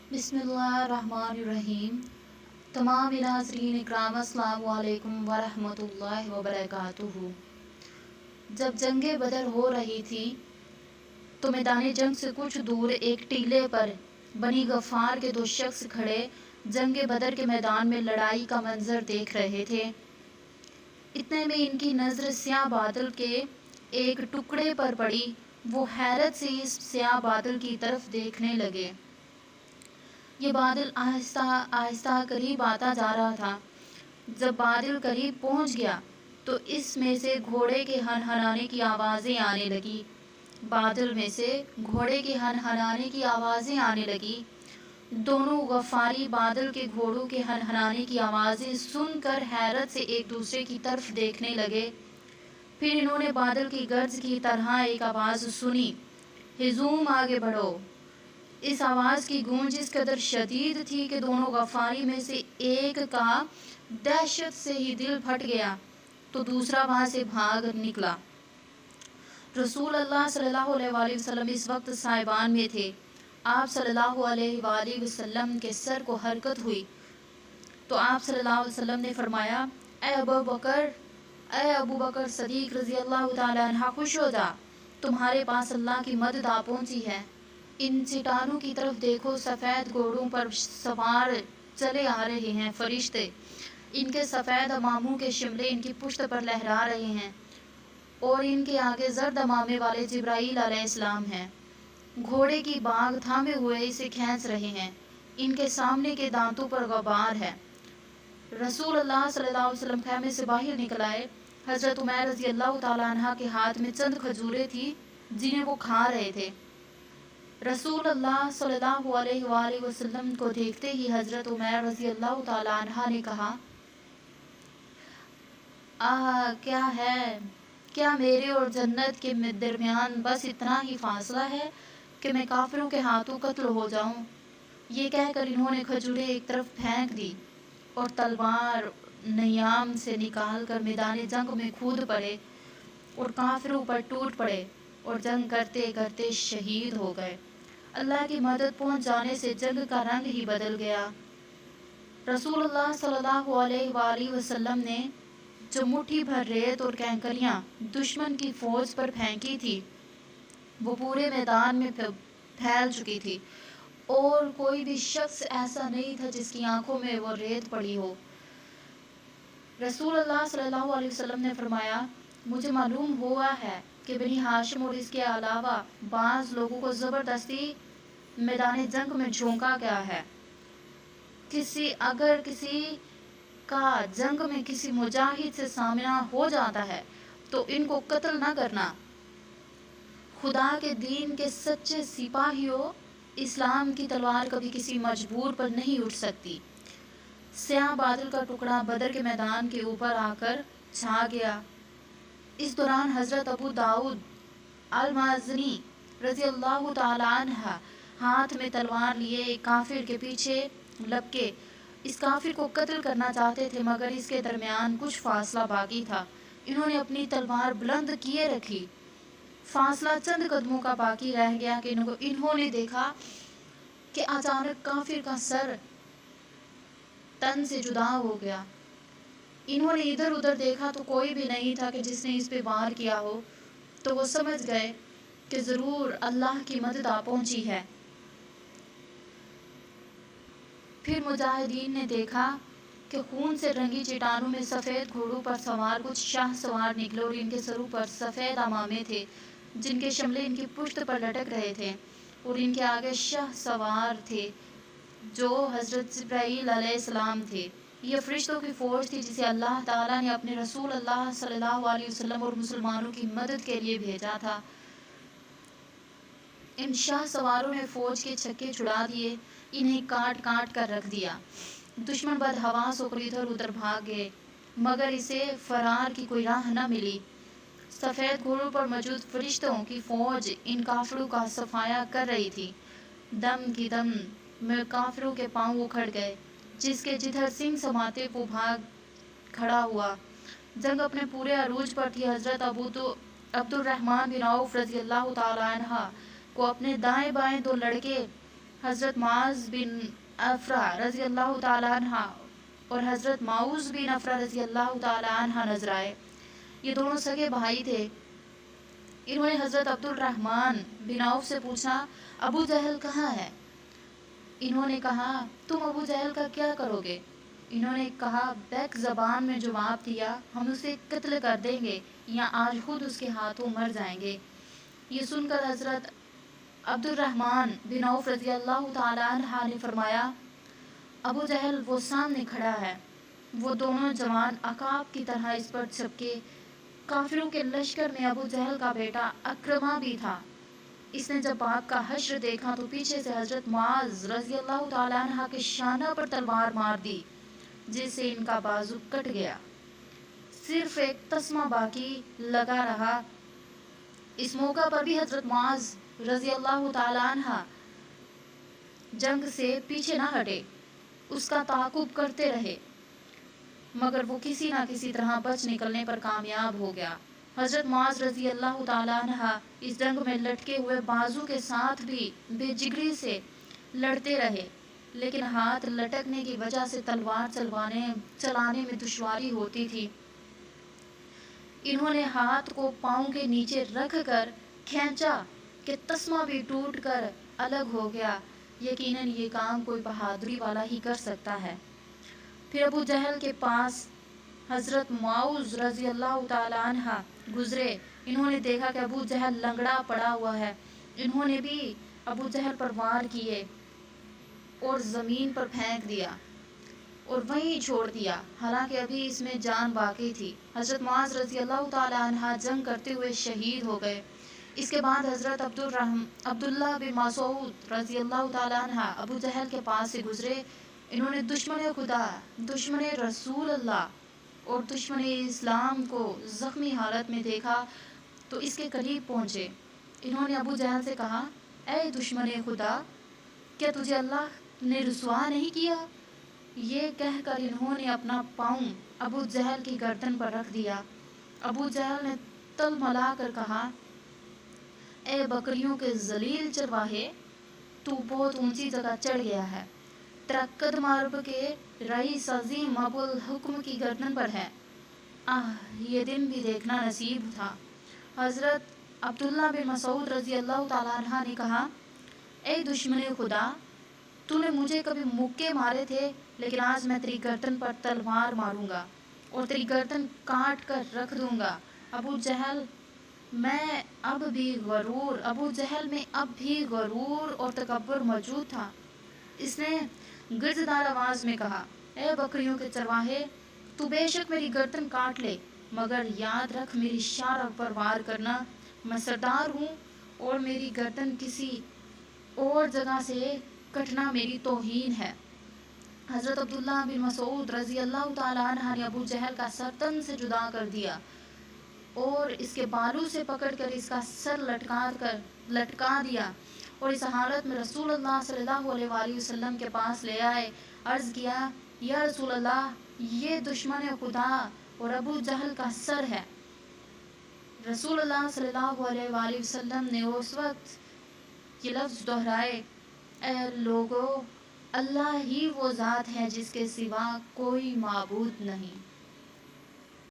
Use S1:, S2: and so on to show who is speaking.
S1: बिस्मिल्लाहिर्रहमानिर्रहीम। तमाम नाज़रीन इकराम अस्सलामु अलैकुम वरहमतुल्लाहि वबरकातुहू। जब जंगे बदर हो रही थी तो मैदान जंग से कुछ दूर एक टीले पर बनी गफ़ार के दो शख्स खड़े जंगे बदर के मैदान में लड़ाई का मंजर देख रहे थे। इतने में इनकी नज़र स्याह बादल के एक टुकड़े पर पड़ी। वो हैरत से इस स्याह बादल की तरफ देखने लगे। ये बादल आहिस्ता आहिस्ता करीब आता जा रहा था। जब बादल करीब पहुंच गया तो इसमें से घोड़े के हनहनाने की आवाज़ें आने लगी। बादल में से घोड़े के हनहनाने की आवाज़ें आने लगी। दोनों गफ़ारी बादल के घोड़ों के हनहनाने की आवाज़ें सुनकर हैरत से एक दूसरे की तरफ देखने लगे। फिर इन्होंने बादल की गर्ज की तरह एक आवाज़ सुनी, हिजूम आगे बढ़ो। इस आवाज़ की गूंज इस कदर शदीद थी कि दोनों गफ़ारी में से एक का दहशत से ही दिल फट गया तो दूसरा वहाँ से भाग निकला। रसूल अल्लाह सल्लल्लाहु अलैहि वसल्लम इस वक्त साहिबान में थे। आप सल्लल्लाहु अलैहि वसल्लम के सर को हरकत हुई तो आप सल्लल्लाहु अलैहि वसल्लम ने फरमाया, ए अबू बकर सदीक रज़ी अल्लाह तआला अन्हा, खुश हो जा, तुम्हारे पास अल्लाह की मदद आ पहुंची है। इन चट्टानों की तरफ देखो, सफ़ेद घोड़ों पर सवार चले आ रहे हैं फरिश्ते। इनके सफ़ेद अमामों के शिमले इनकी पुश्त पर लहरा रहे हैं और इनके आगे जर्द अमामे वाले जिब्राईल अलैहिस्सलाम हैं। घोड़े की बाग थामे हुए इसे खींच रहे हैं। इनके सामने के दांतों पर गबार है। रसूल अल्लाह सल्लल्लाहु अलैहि वसल्लम खैमे से बाहर निकल आए। हज़रत उमैर रज़ी अल्लाह तआला अन्हा के हाथ में चंद खजूरें थी जिन्हें वो खा रहे थे। रसूल अल्लाह सल्लल्लाहु अलैहि वसल्लम को देखते ही हज़रत उमैर रज़ी अल्लाह तआला अन्हा ने कहा, क्या है, क्या मेरे और जन्नत के दरमियान बस इतना ही फासला है कि मैं काफिरों के हाथों कत्ल हो जाऊं। ये कहकर इन्होंने खजूरें एक तरफ फेंक दी और तलवार नयाम से निकाल कर मैदान जंग में कूद पड़े और काफिरों पर टूट पड़े और जंग करते करते शहीद हो गए। अल्लाह की मदद पहुंच जाने से जंग का रंग ही बदल गया। रसूलुल्लाह सल्लल्लाहु अलैहि वसल्लम ने जो मुट्ठी भर रेत और कैंकरियां दुश्मन की फौज पर फेंकी थी वो पूरे मैदान में फैल चुकी थी और कोई भी शख्स ऐसा नहीं था जिसकी आंखों में वो रेत पड़ी हो। रसूलुल्लाह सल्लल्लाहु अलैहि वसल्लम ने फरमाया, मुझे मालूम हुआ है कि बनी हाशिम और इसके अलावा बाज़ लोगों को ज़बरदस्ती मैदान जंग में झोंका गया है। अगर किसी का जंग में किसी मुजाहिद से सामना हो जाता है तो इनको कत्ल ना करना। खुदा के दीन के सच्चे सिपाहियों, इस्लाम की तलवार कभी किसी मजबूर पर नहीं उठ सकती। स्याह बादल का टुकड़ा बदर के मैदान के ऊपर आकर छा गया। इस दौरान हज़रत अबू दाऊद अल-माज़नी रज़ी अल्लाह तआला अन्हा हाथ में तलवार लिए एक काफिर के पीछे लपके इस काफिर को कत्ल करना चाहते थे, मगर इसके दरमियान कुछ फासला बाकी था। इन्होंने अपनी तलवार बुलंद किए रखी। फासला चंद कदमों का बाकी रह गया कि इन्होंने देखा कि अचानक काफिर का सर तन से जुदा हो गया। इन्होंने इधर उधर देखा तो कोई भी नहीं था कि जिसने इस पे वार किया हो, तो वो समझ गए कि ज़रूर अल्लाह की मदद आ पहुंची है। फिर मुजाहिदीन ने देखा कि खून से रंगी चट्टानों में सफ़ेद घोड़ों पर सवार कुछ शाह सवार निकले और इनके सरों पर सफ़ेद अमामे थे जिनके शमले इनकी पुश्त पर लटक रहे थे और इनके आगे शाह सवार थे जो हज़रत जिब्राईल अलैहिस्सलाम थे। ये फरिश्तों की फ़ौज थी जिसे अल्लाह ताला ने अपने रसूल अल्लाह सल्लल्लाहु अलैहि वसल्लम और मुसलमानों की मदद के लिए भेजा था। इन शाह सवारों ने फ़ौज के छक्के छुड़ा दिए, इन्हें काट काट कर रख दिया। दुश्मन बदहवास होकर इधर उधर भाग गए, मगर इसे फरार की कोई राह न मिली। सफ़ेद घोड़ों पर मौजूद फरिश्तों की फ़ौज इन काफिरों का सफाया कर रही थी। दम की दम में काफिरों के पांव उखड़ गए, जिसके जिधर सिंह समाते वो भाग खड़ा हुआ। जंग अपने पूरे अरूज पर थी। हज़रत अब्दुर्रहमान बिन औफ रज़ी अल्लाह तआला अन्हा को अपने दाएं बाएं दो लड़के حضرت معاذ بن افرا رضی اللہ تعالیٰ عنہ اور حضرت معوذ بن افرا رضی اللہ تعالیٰ عنہ نظر آئے۔ یہ دونوں سگے بھائی تھے۔ انہوں نے حضرت عبد الرحمن بن عوف سے پوچھا ابو جہل کہاں ہے؟ انہوں نے کہا تم ابو جہل کا کیا کرو گے؟ انہوں نے کہا بیک زبان میں جواب دیا ہم اسے قتل کر دیں گے یا آج خود اس کے ہاتھوں مر جائیں گے۔ یہ سن کر حضرت عبد الرحمن بن عوف رضی اللہ تعالیٰ عنہ نے فرمایا ابو جہل وہ سامنے کھڑا ہے۔ وہ دونوں جوان عقاب کی طرح اس پر چھپکے۔ کافروں کے لشکر میں ابو جہل کا بیٹا اکرمہ بھی تھا۔ اس نے جب باپ کا حشر دیکھا تو پیچھے سے حضرت معاذ رضی اللہ تعالیٰ عنہ کے شانہ پر تلوار مار دی جس سے ان کا بازو کٹ گیا، صرف ایک تسمہ باقی لگا رہا۔ اس موقع پر بھی حضرت معاذ رضی اللہ تعالیٰ عنہ جنگ سے پیچھے نہ ہٹے، اس کا تعاقب کرتے رہے، مگر وہ کسی نہ کسی طرح بچ نکلنے پر کامیاب ہو گیا۔ حضرت معاذ رضی اللہ تعالیٰ عنہ اس جنگ میں لٹکے ہوئے بازو کے ساتھ بھی بے جگری سے لڑتے رہے، لیکن ہاتھ لٹکنے کی وجہ سے تلوار چلانے میں دشواری ہوتی تھی۔ انہوں نے ہاتھ کو پاؤں کے نیچے رکھ کر کھینچا کہ تسمہ بھی ٹوٹ کر الگ ہو گیا۔ یقیناً یہ کام کوئی بہادری والا ہی کر سکتا ہے۔ پھر ابو جہل کے پاس حضرت معوذ رضی اللہ تعالیٰ عنہ گزرے۔ انہوں نے دیکھا کہ ابو جہل لنگڑا پڑا ہوا ہے۔ انہوں نے بھی ابو جہل پر وار کیے اور زمین پر پھینک دیا اور وہیں چھوڑ دیا، حالانکہ ابھی اس میں جان باقی تھی۔ حضرت معاذ رضی اللہ تعالیٰ عنہ جنگ کرتے ہوئے شہید ہو گئے۔ اس کے بعد حضرت عبداللہ بن مسعود رضی اللہ تعالیٰ عنہ ابو جہل کے پاس سے گزرے۔ انہوں نے دشمن خدا، دشمن رسول اللہ اور دشمن اسلام کو زخمی حالت میں دیکھا تو اس کے قریب پہنچے۔ انہوں نے ابو جہل سے کہا اے دشمن خدا، کیا تجھے اللہ نے رسوا نہیں کیا؟ یہ کہہ کر انہوں نے اپنا پاؤں ابو جہل کی گردن پر رکھ دیا۔ ابو جہل نے تلملا کر کہا اے بکریوں کے ذلیل چرواہے، تو بہت اونچی جگہ چڑھ گیا ہے، تیرا قدم عرب کے رئیس عظیم ابو الحکم کی گردن پر ہے۔ یہ دن بھی دیکھنا نصیب تھا۔ حضرت عبداللہ بن مسعود رضی اللہ تعالیٰ عنہ نے کہا اے دشمن خدا، تو نے مجھے کبھی مکے مارے تھے، لیکن آج میں تیری گردن پر تلوار ماروں گا اور تیری گردن کاٹ کر رکھ دوں گا۔ ابو جہل میں اب بھی غرور اور تکبر موجود تھا۔ اس نے گرجدار آواز میں کہا اے بکریوں کے چرواہے، تو بے شک میری گردن کاٹ لے، مگر یاد رکھ میری شارب پر وار کرنا، میں سردار ہوں اور میری گردن کسی اور جگہ سے کٹنا میری توہین ہے۔ حضرت عبداللہ بن مسعود رضی اللہ تعالیٰ عنہ نے ابو جہل کا سر تن سے جدا کر دیا اور اس کے بالوں سے پکڑ کر اس کا سر لٹکا دیا اور اس حالت میں رسول اللہ صلی اللہ علیہ وآلہ وسلم کے پاس لے آئے۔ عرض کیا یا رسول اللہ، یہ دشمن خدا اور ابو جہل کا سر ہے۔ رسول اللہ صلی اللہ علیہ وآلہ وسلم نے اس وقت یہ لفظ دہرائے اے لوگو، اللہ ہی وہ ذات ہے جس کے سوا کوئی معبود نہیں۔